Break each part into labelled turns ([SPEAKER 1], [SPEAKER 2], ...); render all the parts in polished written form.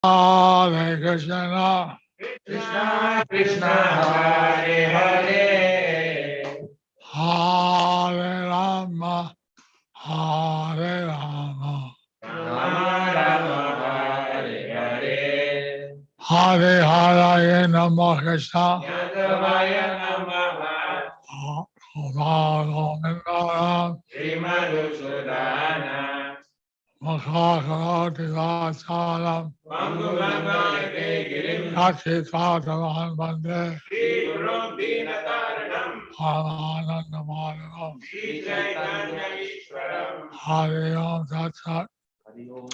[SPEAKER 1] Hare Krishna,
[SPEAKER 2] Krishna Krishna Hare Hare,
[SPEAKER 1] Hare Rama, Hare Rama,
[SPEAKER 2] Rama Rama Hare Hare,
[SPEAKER 1] Hare Hare Namo Krishna,
[SPEAKER 2] Yadavaya Namaha,
[SPEAKER 1] Govindaram,
[SPEAKER 2] Srimadhusudana,
[SPEAKER 1] Mukhakaroti Vasalam,
[SPEAKER 2] Pangumangate Girim,
[SPEAKER 1] Yachitatavan Bande,
[SPEAKER 2] Sri Gurum Dinataranam,
[SPEAKER 1] Paramananda Madhavam,
[SPEAKER 2] Sri Chaitanya Īśvaram,
[SPEAKER 1] Hare Om Tat Sat.
[SPEAKER 2] Hari Om.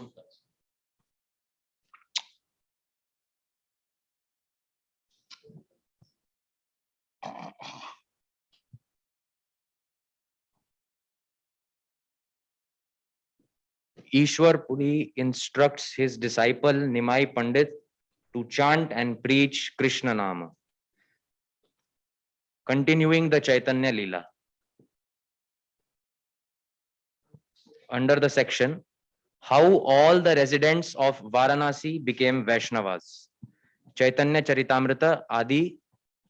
[SPEAKER 3] Īśvara Purī instructs his disciple Nimāi Pandit to chant and preach Kṛṣṇa-Nāma. Continuing the Chaitanya Leela. Under the section, how all the residents of Varanasi became Vaishnavas. Chaitanya Charitamrita Adi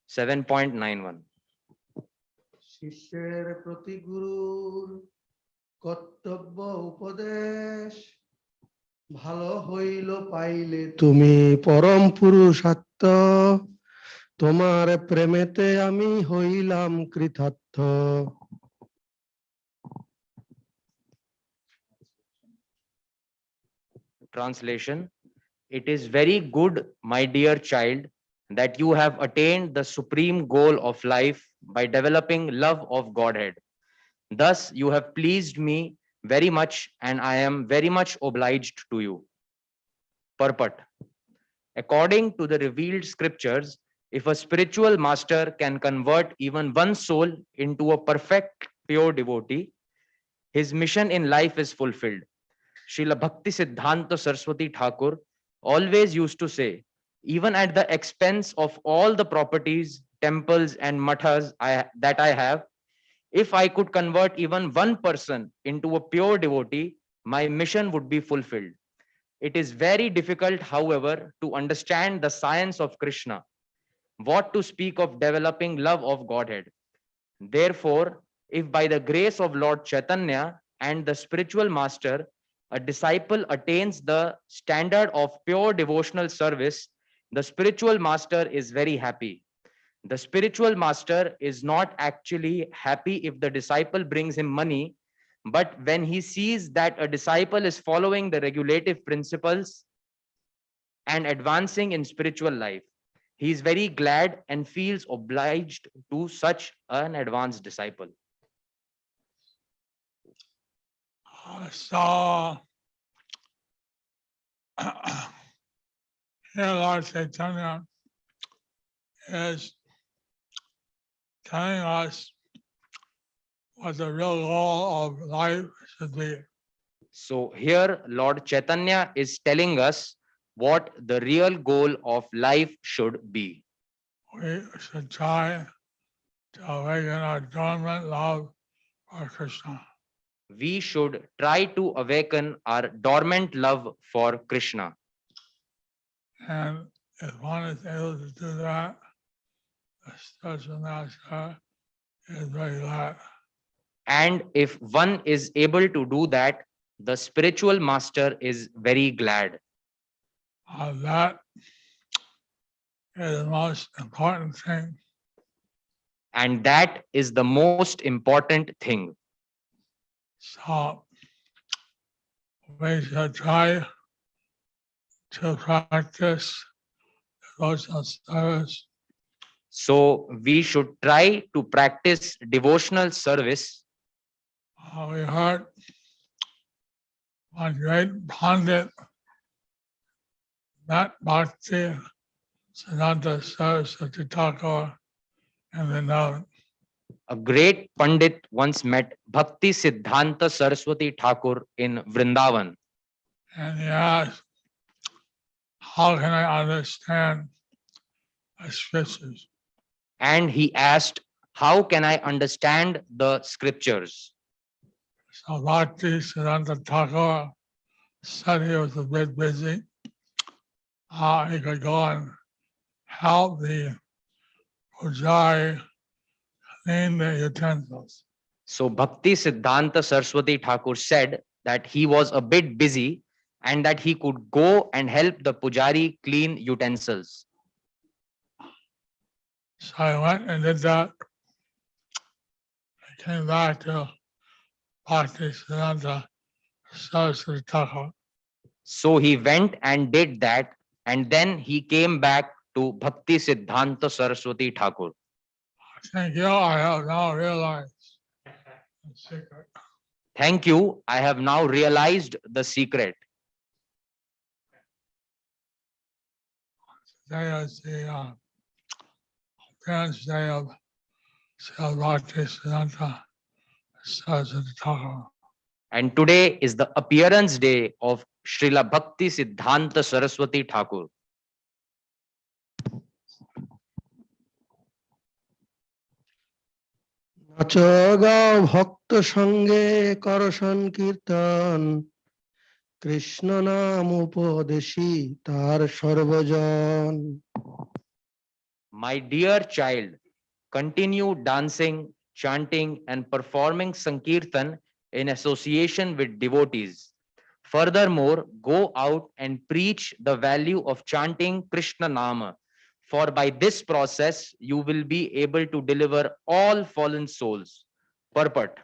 [SPEAKER 3] 7.91.
[SPEAKER 4] শিষ্যের প্রতি গুরুর কর্তব্য উপদেশ ভালো হইল পাইলে তুমি পরম পুরুষার্থ তোমার প্রেমেতে আমি হইলাম কৃতার্থ
[SPEAKER 3] Translation: It is very good, my dear child, that you have attained the supreme goal of life by developing love of Godhead. Thus, you have pleased me very much, and I am very much obliged to you. Purport: according to the revealed scriptures, if a spiritual master can convert even one soul into a perfect, pure devotee, his mission in life is fulfilled. Srila Bhaktisiddhanta Saraswati Thakur always used to say, even at the expense of all the properties, temples, and mathas that I have, if I could convert even one person into a pure devotee, my mission would be fulfilled. It is very difficult, however, to understand the science of Krishna, what to speak of developing love of Godhead. Therefore, if by the grace of Lord Chaitanya and the spiritual master, a disciple attains the standard of pure devotional service, the spiritual master is very happy. The spiritual master is not actually happy if the disciple brings him money, but when he sees that a disciple is following the regulative principles and advancing in spiritual life, he is very glad and feels obliged to such an advanced disciple.
[SPEAKER 1] So, here Lord Chaitanya is telling us what the real goal of life should be.
[SPEAKER 3] So here Lord Chaitanya is telling us what the real goal of life should be.
[SPEAKER 1] We should try to awaken our dormant love for Krishna.
[SPEAKER 3] We should try to awaken our dormant love for Krishna.
[SPEAKER 1] And if one is able to do that, the spiritual master is very glad.
[SPEAKER 3] And if one is able to do that, the spiritual master is very glad.
[SPEAKER 1] That is the most important thing.
[SPEAKER 3] And that is the most important thing.
[SPEAKER 1] So we should try to practice devotional service.
[SPEAKER 3] So we should try to practice devotional service.
[SPEAKER 1] We heard one great Paṇḍita, that Bhaktisiddhanta Saraswati Thakur in the note.
[SPEAKER 3] A great Pandit once met Bhaktisiddhanta Saraswati Thakur in Vrindavan.
[SPEAKER 1] And he asked, how can I understand the scriptures?
[SPEAKER 3] And he asked, how can I understand the scriptures?
[SPEAKER 1] So Bhaktisiddhanta Thakur said he was a bit busy. he could go and help the pujari clean the utensils.
[SPEAKER 3] So Bhakti Siddhanta Saraswati Thakur said that he was a bit busy and that he could go and help the pujari clean utensils.
[SPEAKER 1] So I went and did that. I came back to Bhakti Siddhanta Saraswati Thakur.
[SPEAKER 3] So he went and did that, and then he came back to Bhakti Siddhanta Saraswati Thakur.
[SPEAKER 1] Thank you. I have now realized the secret.
[SPEAKER 3] Thank you. I have now realized the secret.
[SPEAKER 1] Today is the appearance day of Srila Bhakti Siddhanta Saraswati Thakur.
[SPEAKER 3] And today is the appearance day of Srila Bhakti Siddhanta Saraswati Thakur.
[SPEAKER 4] নাচ গাও ভক্ত সঙ্গে কর সংকীর্তন কৃষ্ণ নাম উপদেশী তার সর্বজন
[SPEAKER 3] My dear child, continue dancing, chanting, and performing Sankirtan in association with devotees. Furthermore, go out and preach the value of chanting Kṛṣṇa-Nāma, for by this process you will be able to deliver all fallen souls. Purport.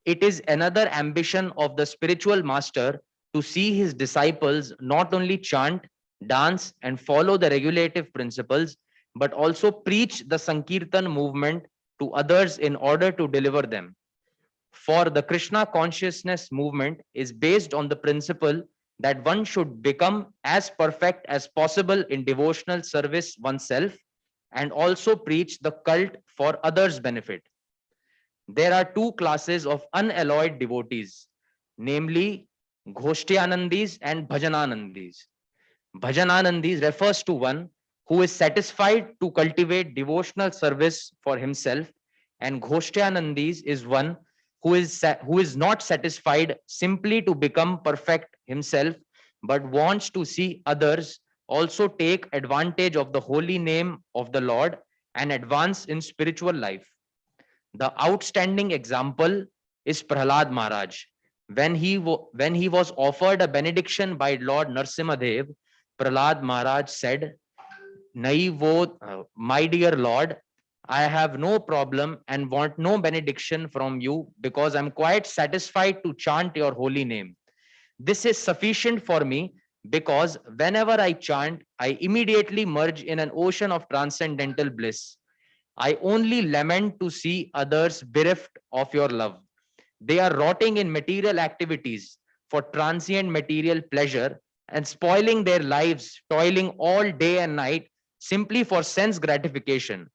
[SPEAKER 3] It is another ambition of the spiritual master to see his disciples not only chant, dance, and follow the regulative principles, but also preach the Sankirtan movement to others in order to deliver them. For the Krishna consciousness movement is based on the principle that one should become as perfect as possible in devotional service oneself and also preach the cult for others' benefit. There are two classes of unalloyed devotees, namely Ghoshtiyanandis and Bhajananandis. Bhajananandis refers to one who is satisfied to cultivate devotional service for himself, and Ghoshtiyanandis is one who is not satisfied simply to become perfect himself, but wants to see others also take advantage of the holy name of the Lord and advance in spiritual life. The outstanding example is Prahlad Maharaj. When he was offered a benediction by Lord Narsimhadev, Prahlad Maharaj said, My dear Lord, I have no problem and want no benediction from you because I'm quite satisfied to chant your holy name. This is sufficient for me because whenever I chant, I immediately merge in an ocean of transcendental bliss. I only lament to see others bereft of your love. They are rotting in material activities for transient material pleasure and spoiling their lives, toiling all day and night simply for sense gratification.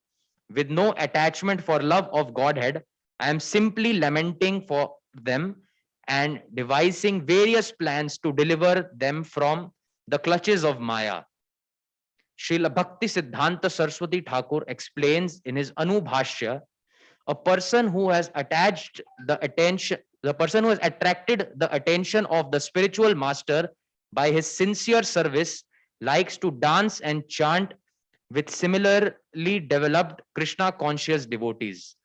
[SPEAKER 3] With no attachment for love of Godhead, I am simply lamenting for them and devising various plans to deliver them from the clutches of Maya. Srila Bhakti Siddhanta Saraswati Thakur explains in his Anubhashya, a person who has attracted the attention of the spiritual master by his sincere service likes to dance and chant with similarly developed Krishna conscious devotees.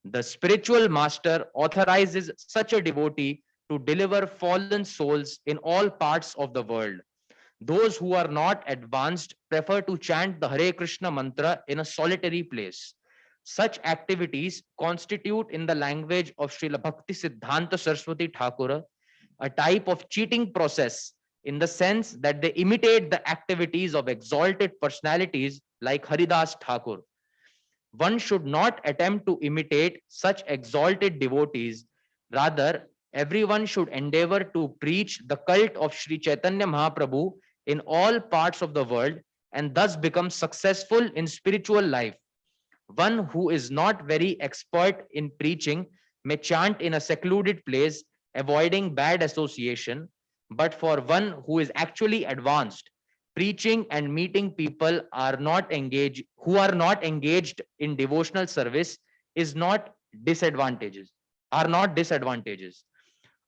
[SPEAKER 3] The spiritual master authorizes such a devotee to deliver fallen souls in all parts of the world. Those who are not advanced prefer to chant the Hare Krishna mantra in a solitary place. Such activities constitute, in the language of Srila Bhakti Siddhanta Saraswati Thakur, a type of cheating process, in the sense that they imitate the activities of exalted personalities like Haridas Thakur. One should not attempt to imitate such exalted devotees. Rather, everyone should endeavor to preach the cult of Sri Chaitanya Mahaprabhu in all parts of the world and thus become successful in spiritual life. One who is not very expert in preaching may chant in a secluded place, avoiding bad association, but for one who is actually advanced, preaching and meeting people who are not engaged in devotional service are not disadvantages.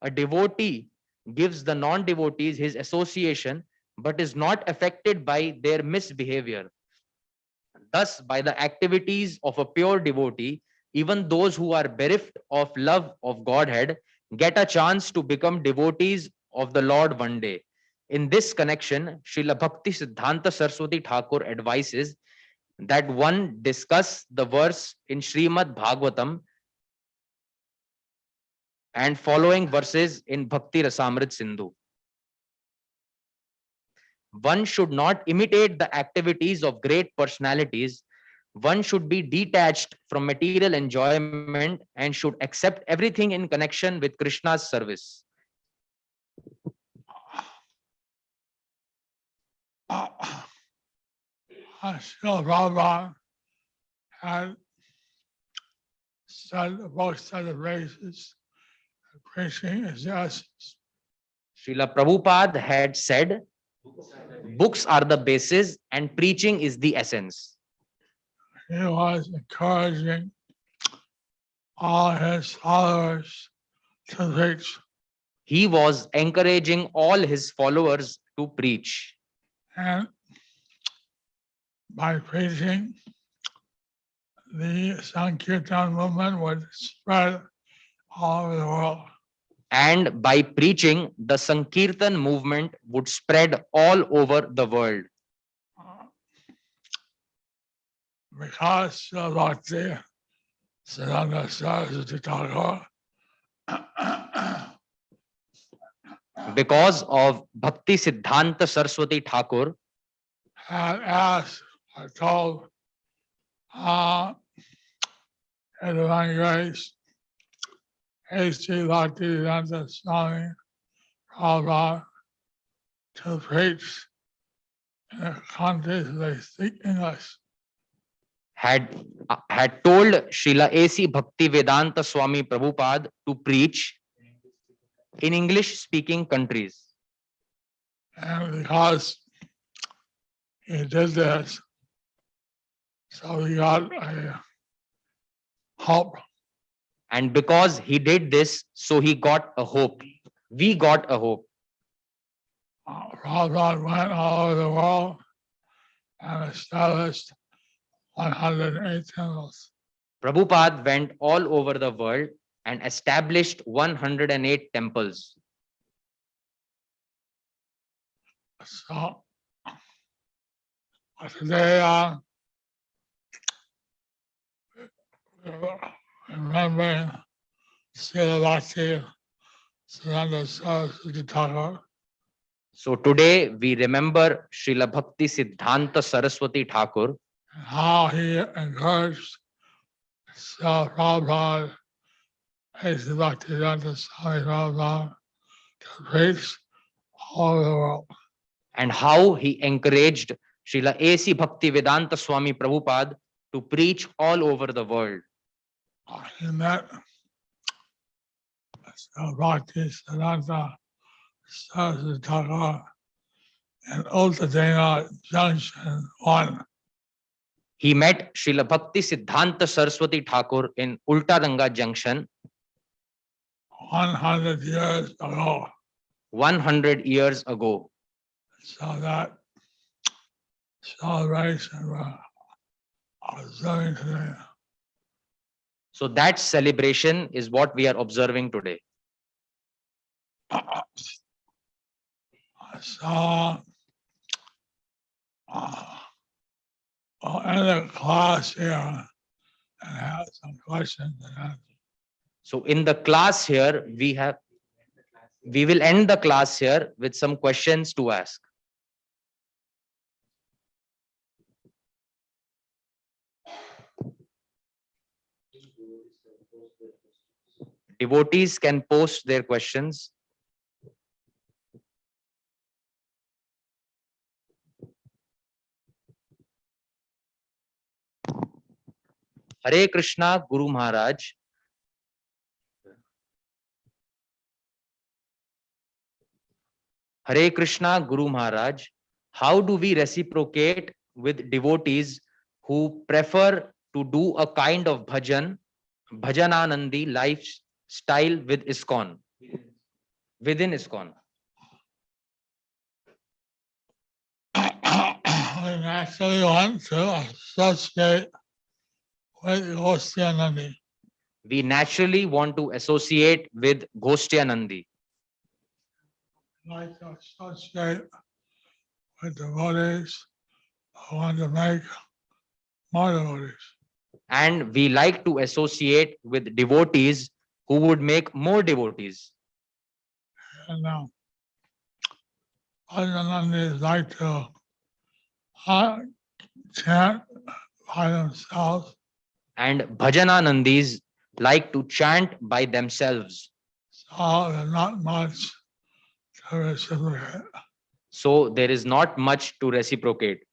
[SPEAKER 3] A devotee gives the non-devotees his association, but is not affected by their misbehavior. Thus, by the activities of a pure devotee, even those who are bereft of love of Godhead get a chance to become devotees of the Lord one day. In this connection, Srila Bhakti Siddhanta Saraswati Thakur advises that one discuss the verse in Srimad Bhagavatam and following verses in Bhakti Rasamrit Sindhu. One should not imitate the activities of great personalities. One should be detached from material enjoyment and should accept everything in connection with Krishna's service.
[SPEAKER 1] Srila Prabhupada had said the books of the races, preaching is the essence.
[SPEAKER 3] Srila Prabhupada had said, books are the basis and preaching is the essence.
[SPEAKER 1] He was encouraging all his followers to preach.
[SPEAKER 3] He was encouraging all his followers to preach.
[SPEAKER 1] And by preaching, the Sankirtan movement would spread all over the world.
[SPEAKER 3] And by preaching, the Sankirtan movement would spread all over the world.
[SPEAKER 1] Because Bhakti Siddhanta Saraswati Thakur
[SPEAKER 3] Because of Bhakti Siddhanta Saraswati Thakur
[SPEAKER 1] had asked or told His Divine Grace A.C. Bhaktivedanta Swami Prabhupada to preach in the countries they speak English.
[SPEAKER 3] had told Srila A.C. Bhaktivedanta Swami Prabhupada to preach in English-speaking countries.
[SPEAKER 1] And because he did this, so we got a hope.
[SPEAKER 3] And because he did this, so he got a hope. We got a hope.
[SPEAKER 1] Prabhupada went all over the world and established 108 temples.
[SPEAKER 3] Prabhupada went all over the world and established 108 temples.
[SPEAKER 1] So today, remembering Srila Bhakti Siddhanta Saraswati Thakur,
[SPEAKER 3] So today we remember Srila Bhakti Siddhanta Saraswati Thakur,
[SPEAKER 1] and how he encouraged Srila Prabhupada, A.C. Bhaktivedanta Swami Prabhupada, to preach all over the world.
[SPEAKER 3] and how he encouraged Srila A.C. Bhaktivedanta Swami Prabhupada to preach all over the world.
[SPEAKER 1] He met Srila Bhakti Siddhanta Saraswati Thakur in Ultadena Junction 1.
[SPEAKER 3] He met Srila Bhakti Siddhanta Saraswati Thakur in Ultaranga Junction
[SPEAKER 1] 100 years ago.
[SPEAKER 3] 100 years ago.
[SPEAKER 1] So that celebration we're observing today.
[SPEAKER 3] So that celebration is what we are observing today.
[SPEAKER 1] So I'll end the class here and have some questions and answers.
[SPEAKER 3] So in the class here, we will end the class here with some questions to ask. Devotees can post their questions. Hare Krishna, Guru Maharaj. Hare Krishna, Guru Maharaj. How do we reciprocate with devotees who prefer to do a kind of bhajananandi lifestyle with ISKCON? within ISKCON?
[SPEAKER 1] We naturally want to associate with Gosyanandi.
[SPEAKER 3] We naturally want to associate with Goshtyanandi.
[SPEAKER 1] Like to associate with devotees who want to make more devotees.
[SPEAKER 3] And we like to associate with devotees who would make more devotees.
[SPEAKER 1] And Gosyanandis like to chant by themselves.
[SPEAKER 3] And Bhajananandis like to chant by themselves.
[SPEAKER 1] So there's not much to reciprocate.
[SPEAKER 3] So there is not much to reciprocate.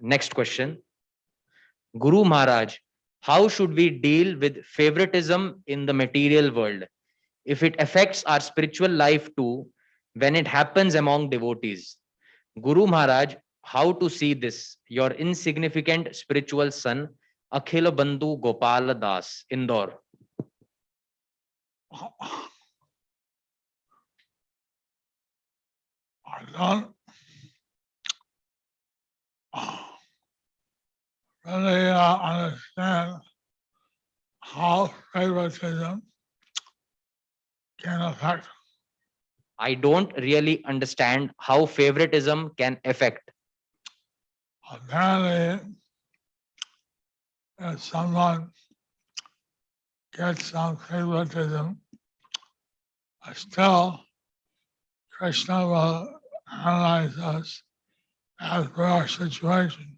[SPEAKER 3] Next question. Guru Maharaj, how should we deal with favoritism in the material world if it affects our spiritual life too when it happens among devotees? Guru Maharaj, how to see this? Your insignificant spiritual son, Akhila Bandhu Gopala Das, Indore.
[SPEAKER 1] I don't really understand how favoritism can affect.
[SPEAKER 3] I don't really understand how favoritism can affect.
[SPEAKER 1] Apparently, if someone gets some favoritism, still Krishna will analyze us as per our situation.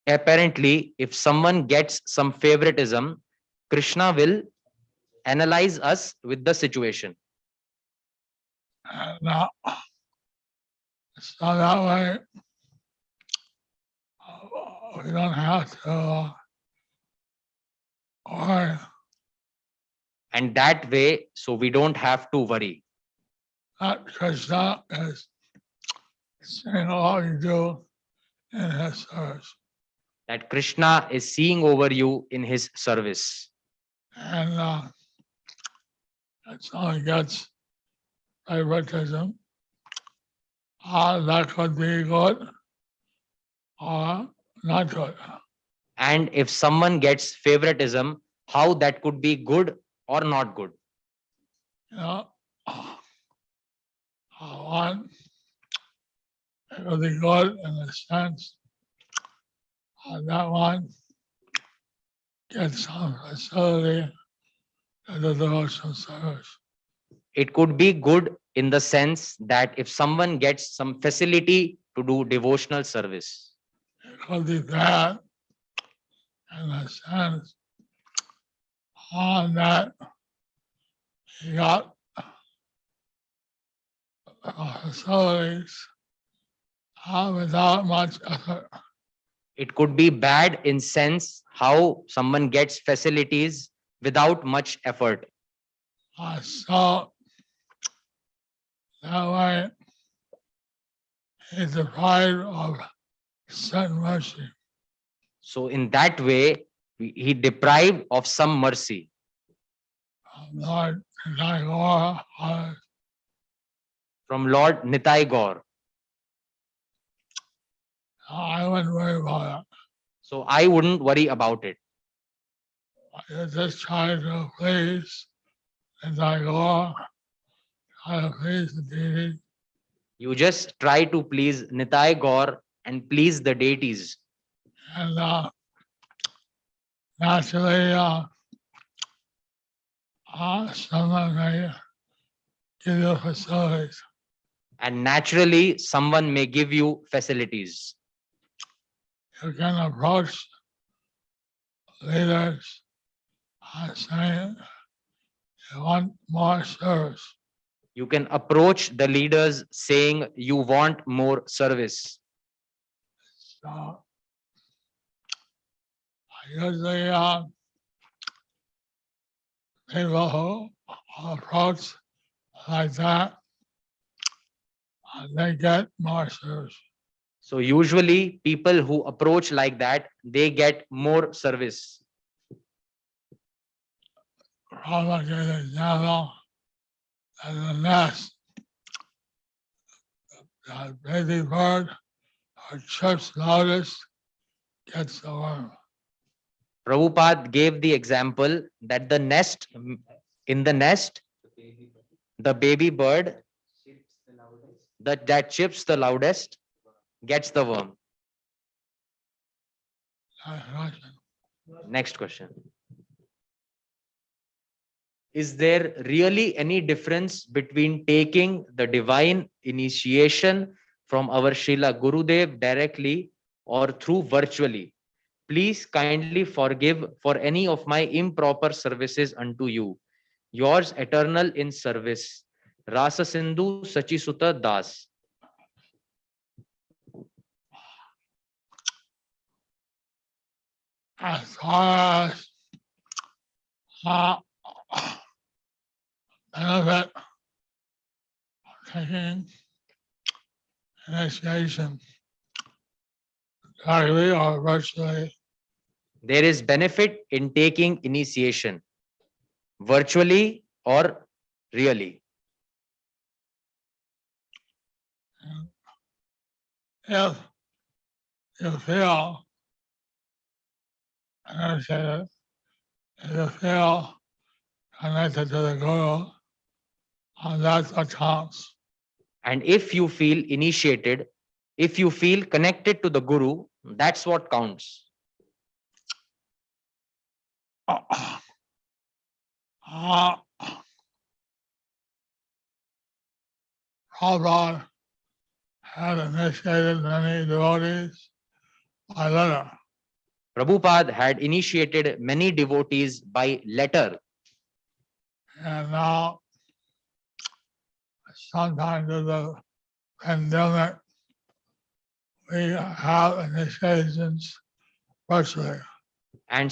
[SPEAKER 3] Apparently, if someone gets some favoritism, Krishna will analyze us with the situation.
[SPEAKER 1] And so that way, we don't have to worry.
[SPEAKER 3] And that way, so we don't have to worry.
[SPEAKER 1] That Krishna is seeing all you do in his service.
[SPEAKER 3] That Krishna is seeing over you in his service.
[SPEAKER 1] And if someone gets favoritism, that could be good or not good.
[SPEAKER 3] And if someone gets favoritism, how that could be good or not good.
[SPEAKER 1] You know, one, it will be good in the sense that one gets some facility in the devotional service.
[SPEAKER 3] It could be good in the sense that if someone gets some facility to do devotional service.
[SPEAKER 1] It could be bad in the sense that he got facilities without much effort.
[SPEAKER 3] It could be bad in sense how someone gets facilities without much effort.
[SPEAKER 1] So that way he's deprived of certain mercy.
[SPEAKER 3] So in that way, he deprived of some mercy.
[SPEAKER 1] Lord Nagor,
[SPEAKER 3] From Lord Nitai Gaur.
[SPEAKER 1] I wouldn't worry about it.
[SPEAKER 3] So I wouldn't worry about it.
[SPEAKER 1] You just try to please Nagor, try to please the deity.
[SPEAKER 3] You just try to please Nitai Gaur and please the deities.
[SPEAKER 1] And naturally, someone may give you facilities.
[SPEAKER 3] And naturally, someone may give you facilities.
[SPEAKER 1] You can approach leaders saying you want more service.
[SPEAKER 3] You can approach the leaders saying you want more service.
[SPEAKER 1] So usually people who approach like that, they get more service.
[SPEAKER 3] So usually people who approach like that, they get more service.
[SPEAKER 1] Prabhupada gave the example that the nest, the baby bird or chirps loudest gets the worm.
[SPEAKER 3] Prabhupada gave the example that in the nest, the baby bird that chirps the loudest gets the worm. Next question. Is there really any difference between taking the divine initiation from our Srila Gurudev directly or through virtually? Please kindly forgive for any of my improper services unto you. Yours eternal in service. Rasa Sindhu Sachisuta Das.
[SPEAKER 1] As far as benefit of taking initiation directly or virtually,
[SPEAKER 3] There is benefit in taking initiation, virtually or really.
[SPEAKER 1] if you feel initiated, if you feel connected to the Guru, that's what counts.
[SPEAKER 3] And if you feel initiated, if you feel connected to the Guru, that's what counts.
[SPEAKER 1] Prabhupada had initiated many devotees by letter.
[SPEAKER 3] Prabhupada had initiated many devotees by letter.
[SPEAKER 1] And now, sometime due to the pandemic, we have initiations virtually.
[SPEAKER 3] And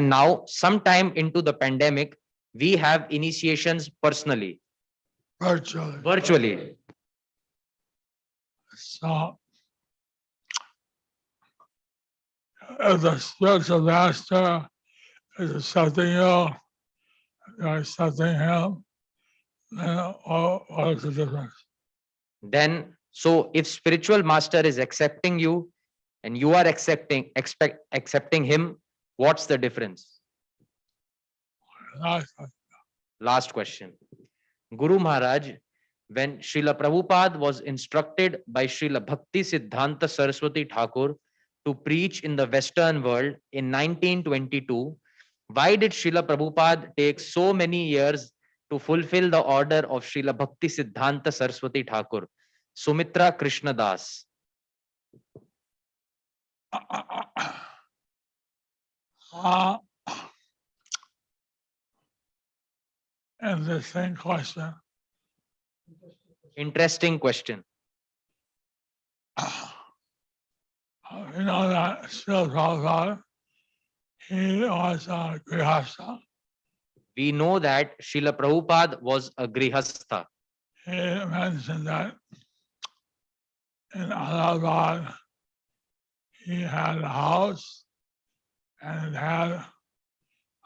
[SPEAKER 3] now, sometime into the pandemic, we have initiations personally, virtually.
[SPEAKER 1] So, if the spiritual master is accepting you, you're accepting him, then what is the difference?
[SPEAKER 3] Then, so if spiritual master is accepting you and you are accepting him, what's the difference? Last question. Guru Maharaj, when Srila Prabhupada was instructed by Srila Bhakti Siddhanta Saraswati Thakur to preach in the Western world in 1922, why did Srila Prabhupada take so many years to fulfill the order of Srila Bhakti Siddhanta Saraswati Thakur? Sumitra Krishna Das.
[SPEAKER 1] Interesting question.
[SPEAKER 3] Interesting question.
[SPEAKER 1] You know that Srila Prabhupada, he was a Grihastha.
[SPEAKER 3] We know that Srila Prabhupada was a Grihastha.
[SPEAKER 1] He mentioned that in Allahabad, he had a house and it had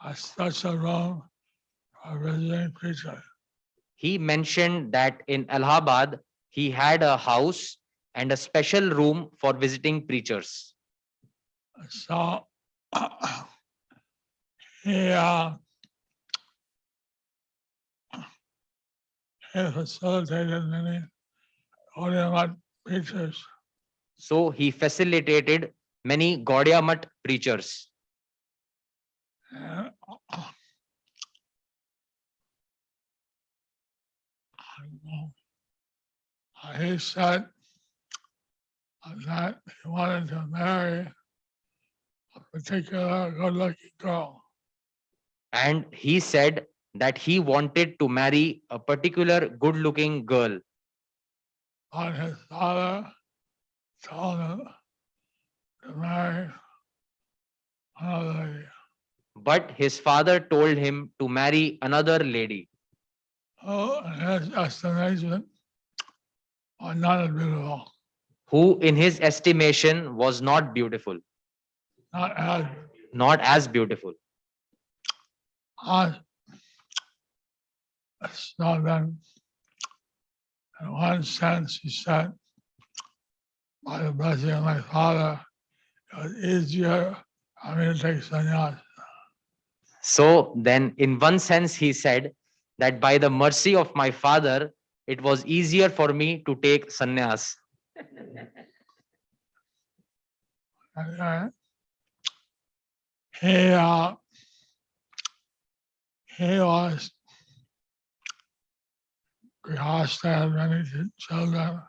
[SPEAKER 1] a special room for visiting preachers.
[SPEAKER 3] He mentioned that in Allahabad, he had a house and a special room for visiting preachers.
[SPEAKER 1] So he facilitated many Gaudiya Math preachers.
[SPEAKER 3] So he facilitated many Gaudiya Math preachers.
[SPEAKER 1] And he said that he wanted to marry a particular good-looking girl.
[SPEAKER 3] And he said that he wanted to marry a particular good-looking girl.
[SPEAKER 1] But his father told him to marry another lady.
[SPEAKER 3] But his father told him to marry another lady,
[SPEAKER 1] Who, in his estimation, was not as beautiful.
[SPEAKER 3] who in his estimation was not beautiful,
[SPEAKER 1] Not as
[SPEAKER 3] not as beautiful.
[SPEAKER 1] us. So then, in one sense, he said, by the blessing of my father, it was easier for me to take sannyas.
[SPEAKER 3] So then, in one sense, he said that by the mercy of my father, it was easier for me to take sannyas.
[SPEAKER 1] And he was Grihastha, had many children,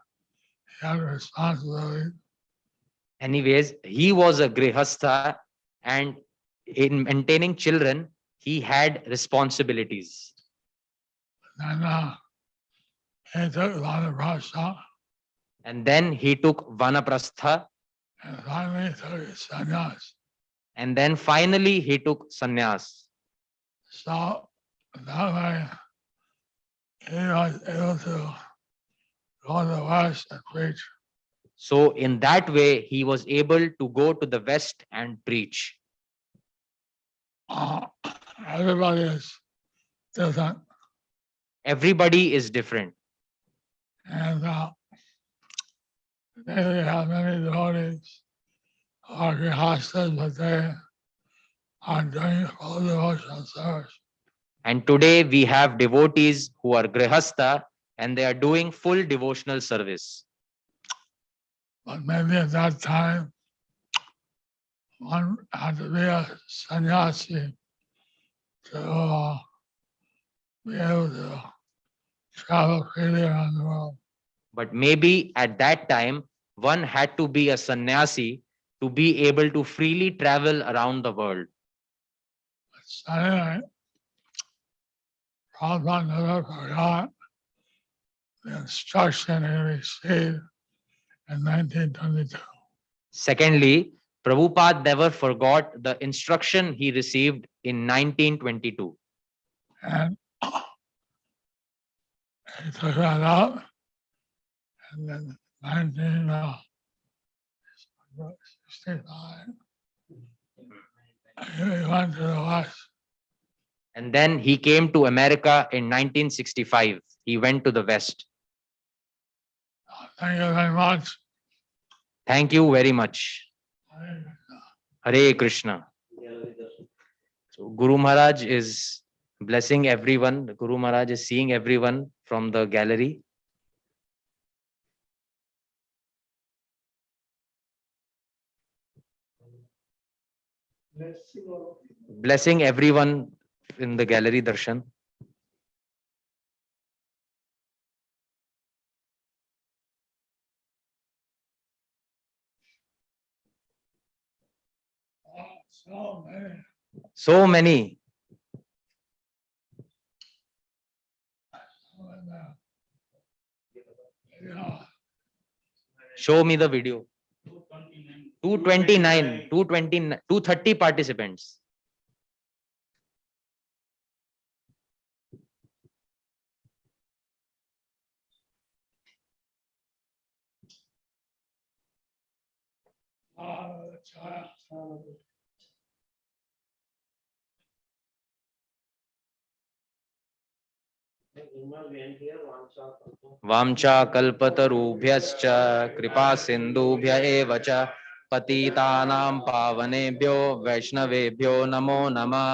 [SPEAKER 1] he had responsibility.
[SPEAKER 3] Anyways, he was a grihastha, and in maintaining children, he had responsibilities.
[SPEAKER 1] And he took vanaprastha,
[SPEAKER 3] And then he took vanaprastha,
[SPEAKER 1] and finally took his sannyas.
[SPEAKER 3] and then finally he took sannyas.
[SPEAKER 1] So that way, he was able to go to the West and preach.
[SPEAKER 3] So in that way, he was able to go to the West and preach.
[SPEAKER 1] Everybody is different.
[SPEAKER 3] Everybody is different.
[SPEAKER 1] And today we have many devotees who are grihastas, but they are doing full devotional service.
[SPEAKER 3] And today we have devotees who are grihastha, and they are doing full devotional service.
[SPEAKER 1] But maybe at that time, one had to be a sannyasi to be able to travel freely around the world.
[SPEAKER 3] But maybe at that time, one had to be a sannyasi to be able to freely travel around the world.
[SPEAKER 1] But anyway, Prabhupada never forgot the instruction he received in 1922.
[SPEAKER 3] Secondly, Prabhupada never forgot the instruction he received in 1922.
[SPEAKER 1] And he took that up, and then 1965, he went to the West.
[SPEAKER 3] And then he came to America in 1965. He went to the West.
[SPEAKER 1] Thank you very much.
[SPEAKER 3] Thank you very much. Hare Krishna. So Guru Maharaj is blessing everyone. Guru Maharaj is seeing everyone from the gallery. Blessing everyone in the gallery, Darshan.
[SPEAKER 1] So many.
[SPEAKER 3] So many.
[SPEAKER 1] Yeah.
[SPEAKER 3] Show me the video. 229, 229, 230 participants. वाञ्छा कल्पतरुभ्यश्च कृपा सिन्धुभ्य एव च पतितानां पावनेभ्यो वैष्णवेभ्यो नमो नमः।